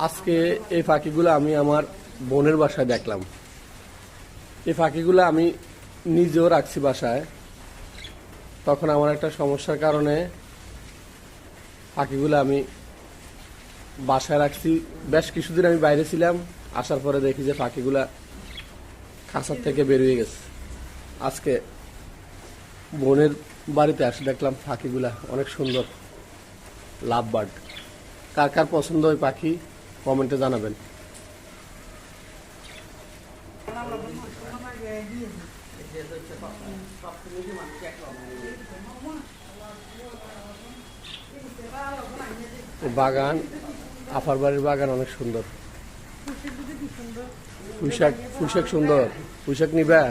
আজকে এই পাখিগুলো আমি আমার বোনের বাসায় দেখলাম। এই পাখিগুলো আমি নিজেও রাখছি বাসায়। তখন আমার একটা সমস্যার কারণে পাখিগুলো আমি বাসায় রাখছি। বেশ কিছুদিন আমি বাইরে ছিলাম, আসার পরে দেখি যে পাখিগুলা খাঁচার থেকে বেরিয়ে গেছে। আজকে বোনের বাড়িতে আসে দেখলাম পাখিগুলা অনেক সুন্দর, লাভ বার্ড। কার কার পছন্দ ওই পাখি কমেন্টে জানাবেন। বাগান, আফার বাড়ির বাগান অনেক সুন্দর। পুঁইশাক, পুঁইশাক সুন্দর। পুঁইশাক নিবা?